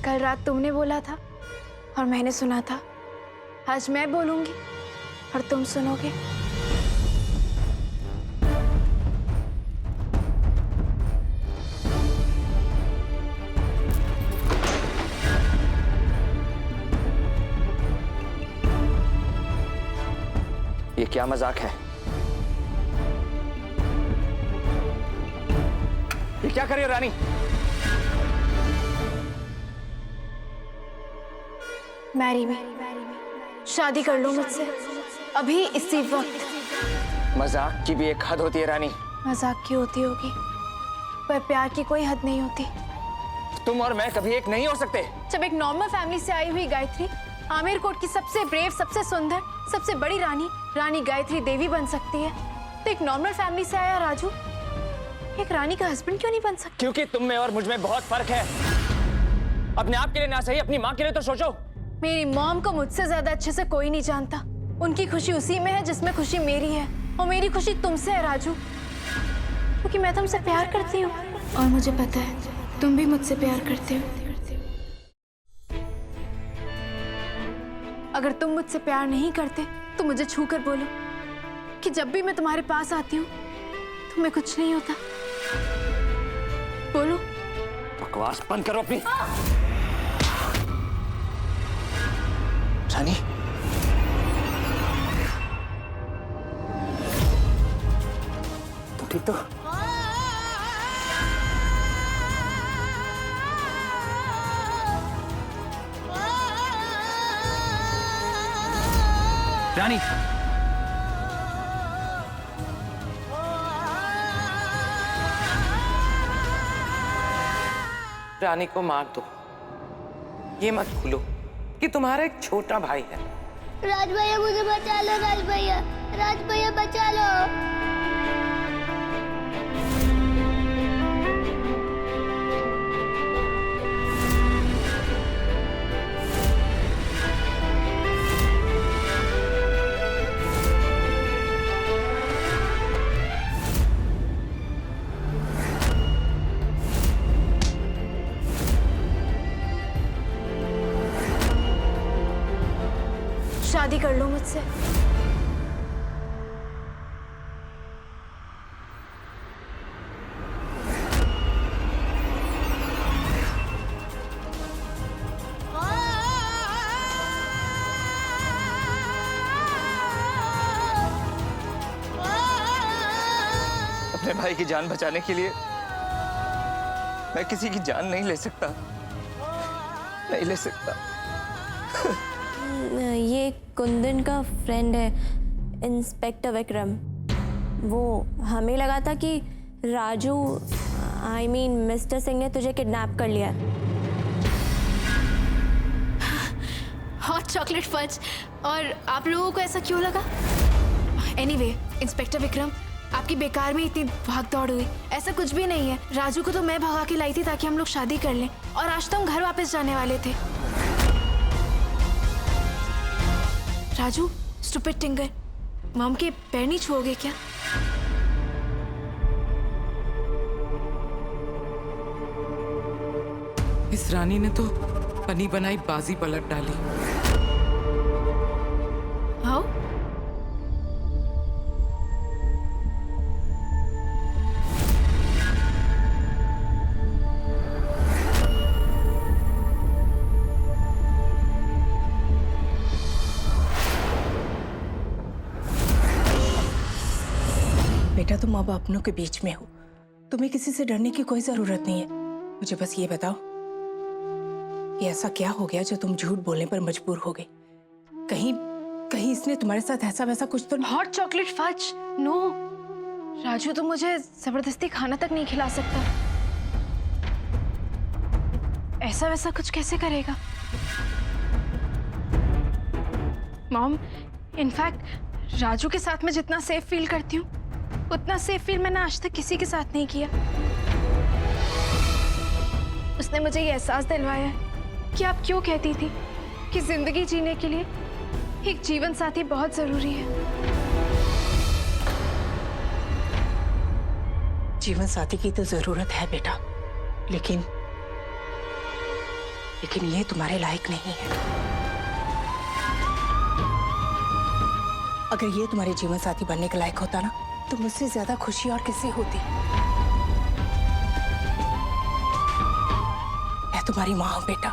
कल रात तुमने बोला था और मैंने सुना था। आज मैं बोलूंगी और तुम सुनोगे। ये क्या मजाक है? ये क्या कर रही हो रानी? मैरी मी, शादी कर लो मुझसे अभी इसी वक्त। मजाक की भी एक हद होती है रानी। मजाक की होती होगी पर प्यार की कोई हद नहीं होती। तुम और मैं कभी एक नहीं हो सकते। जब एक नॉर्मल फैमिली से आई हुई गायत्री आमिर कोर्ट की सबसे ब्रेव, सबसे सुंदर, सबसे बड़ी रानी गायत्री देवी बन सकती है, तो एक नॉर्मल फैमिली से आया राजू एक रानी का हस्बैंड क्यों नहीं बन सकता? क्योंकि तुम में और मुझ में बहुत फर्क है। अपने आप के लिए ना सही, अपनी माँ के लिए तो सोचो। मेरी मॉम को मुझसे ज्यादा अच्छे से कोई नहीं जानता। उनकी खुशी उसी में है जिसमें खुशी मेरी है, और मेरी खुशी तुमसे है राजू, क्योंकि मैं तुमसे प्यार करती हूँ और मुझे पता है तुम भी मुझसे प्यार करते हो। अगर तुम मुझसे प्यार नहीं करते तो मुझे छू कर बोलो कि जब भी मैं तुम्हारे पास आती हूँ तुम्हें कुछ नहीं होता। बोलो। बकवास बंद करो अपनी। रानी, तुम ठीक तो? रानी, रानी को मार दो। ये मत भूलो कि तुम्हारा एक छोटा भाई है। राज भैया मुझे बचा लो, राज भैया बचा लो। शादी कर लो मुझसे। अपने भाई की जान बचाने के लिए मैं किसी की जान नहीं ले सकता, नहीं ले सकता। ये कुंदन का फ्रेंड है, इंस्पेक्टर विक्रम। वो हमें लगा था कि Raju I mean mister Singh ने तुझे किडनैप कर लिया। Hot chocolate fudge. और आप लोगों को ऐसा क्यों लगा? एनीवे, इंस्पेक्टर विक्रम, आपकी बेकार में इतनी भाग दौड़ हुई। ऐसा कुछ भी नहीं है। राजू को तो मैं भगा के लाई थी ताकि हम लोग शादी कर लें, और आज तो हम घर वापस जाने वाले थे। राजू, स्टूपिड टिंगर, मॉम के पैर नहीं छुओगे क्या? इस रानी ने तो बनी बनाई बाजी पलट डाली। आओ। बेटा, तुम अब अपनों के बीच में हो, तुम्हें किसी से डरने की कोई जरूरत नहीं है। मुझे बस ये बताओ कि ऐसा क्या हो गया जो तुम झूठ बोलने पर मजबूर हो गई? कहीं इसने तुम्हारे साथ ऐसा वैसा कुछ तो? Hot chocolate fudge, no. Raju तो मुझे जबरदस्ती खाना तक नहीं खिला सकता। ऐसा वैसा कुछ कैसे करेगा? मॉम, इनफैक्ट राजू के साथ मैं जितना सेफ फील करती हूँ उतना सेफ फील मैंने आज तक किसी के साथ नहीं किया। उसने मुझे ये एहसास दिलवाया है कि आप क्यों कहती थी कि जिंदगी जीने के लिए एक जीवन साथी बहुत जरूरी है। जीवन साथी की तो जरूरत है बेटा, लेकिन लेकिन ये तुम्हारे लायक नहीं है। अगर ये तुम्हारे जीवन साथी बनने के लायक होता ना, तो मुझसे ज्यादा खुशी और किससे होती। मैं तुम्हारी माँ हूं बेटा।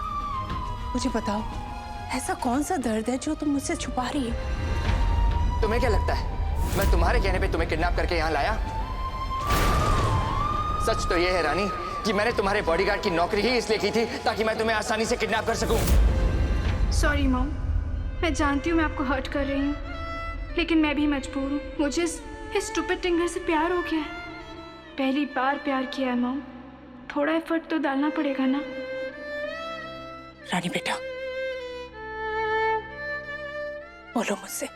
मुझे बताओ, ऐसा कौन सा दर्द है जो तुम मुझसे छुपा रही है? तुम्हें क्या लगता है मैं तुम्हारे कहने पे तुम्हें किडनैप करके यहाँ लाया? सच तो ये है रानी कि मैंने तुम्हारे बॉडीगार्ड की नौकरी ही इसलिए की थी ताकि मैं तुम्हें आसानी से किडनैप कर सकूं। सॉरी मॉम, मैं जानती हूँ मैं आपको हर्ट कर रही हूँ, लेकिन मैं भी मजबूर हूँ। मुझे इस स्टूपिड टिंगर से प्यार हो गया है। पहली बार प्यार किया है मॉम, थोड़ा एफर्ट तो डालना पड़ेगा ना। रानी बेटा, बोलो मुझसे,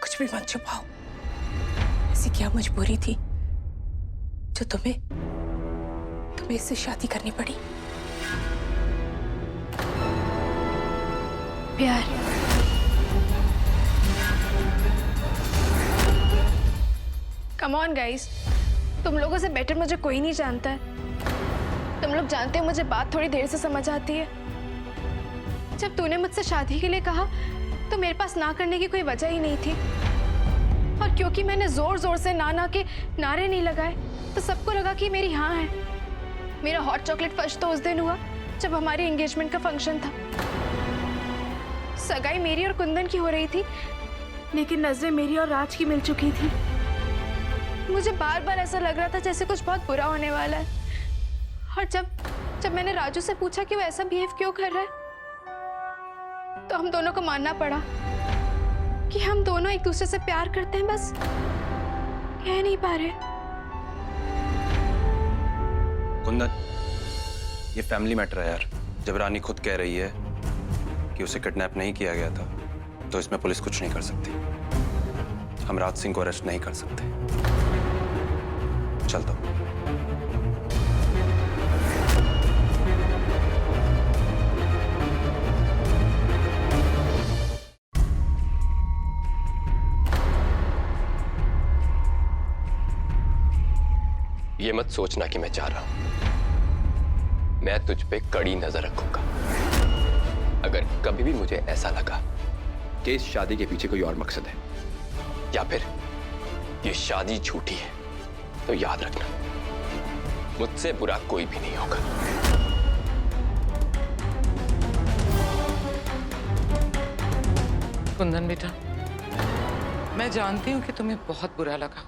कुछ भी मत छुपाओ। ऐसी क्या मजबूरी थी जो तुम्हें इससे शादी करनी पड़ी? प्यार। कम ऑन गाइस, तुम लोगों से बेटर मुझे कोई नहीं जानता है। तुम लोग जानते हो मुझे बात थोड़ी देर से समझ आती है। जब तूने मुझसे शादी के लिए कहा तो मेरे पास ना करने की कोई वजह ही नहीं थी, और क्योंकि मैंने जोर जोर से ना के नारे नहीं लगाए तो सबको लगा कि मेरी हाँ है। मेरा हॉट चॉकलेट फर्स्ट तो उस दिन हुआ जब हमारी एंगेजमेंट का फंक्शन था। सगाई मेरी और कुंदन की हो रही थी, लेकिन नजरें मेरी और राज की मिल चुकी थी। मुझे बार बार ऐसा लग रहा था जैसे कुछ बहुत बुरा होने वाला है। और जब मैंने राजू से पूछा कि वो ऐसा बिहेव क्यों कर रहा है, तो हम दोनों को मानना पड़ा कि हम दोनों एक दूसरे से प्यार करते हैं, बस कह नहीं पा रहे। कुंदन, ये फैमिली मैटर है यार। जब रानी खुद कह रही है कि उसे किडनैप नहीं किया गया था, तो इसमें पुलिस कुछ नहीं कर सकती। हम राज सिंह को अरेस्ट नहीं कर सकते। चलता हूं। ये मत सोचना कि मैं चाह रहा हूं। मैं तुझ पे कड़ी नजर रखूंगा। अगर कभी भी मुझे ऐसा लगा कि इस शादी के पीछे कोई और मकसद है, या फिर ये शादी झूठी है, तो याद रखना, मुझसे बुरा कोई भी नहीं होगा। कुंदन बेटा, मैं जानती हूँ कि तुम्हें बहुत बुरा लगा,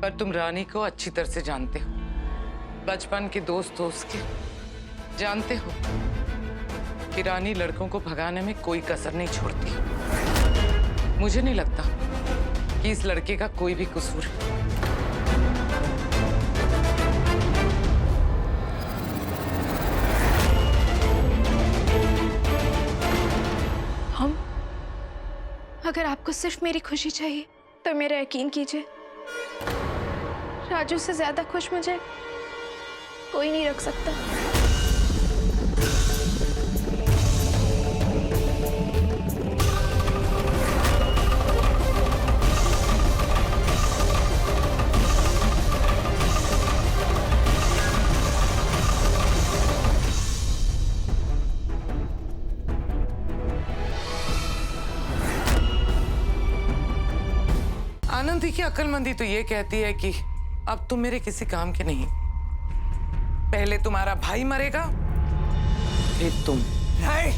पर तुम रानी को अच्छी तरह से जानते हो। बचपन के दोस्त हो उसके। जानते हो कि रानी लड़कों को भगाने में कोई कसर नहीं छोड़ती। मुझे नहीं लगता कि इस लड़के का कोई भी कसूर है। अगर आपको सिर्फ मेरी खुशी चाहिए तो मेरा यकीन कीजिए, राजू से ज्यादा खुश मुझे कोई नहीं रख सकता। आनंदी की अक्लमंदी तो ये कहती है कि अब तुम मेरे किसी काम के नहीं। पहले तुम्हारा भाई मरेगा, फिर तुम। नहीं,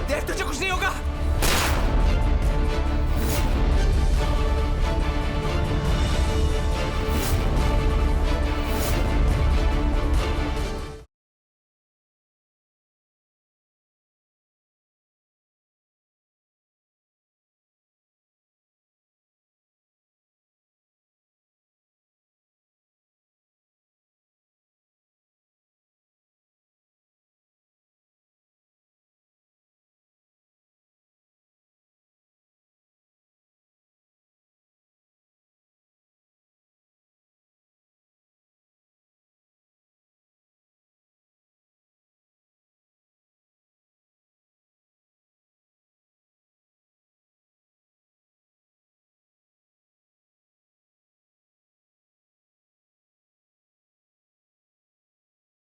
देख तुझे कुछ नहीं होगा।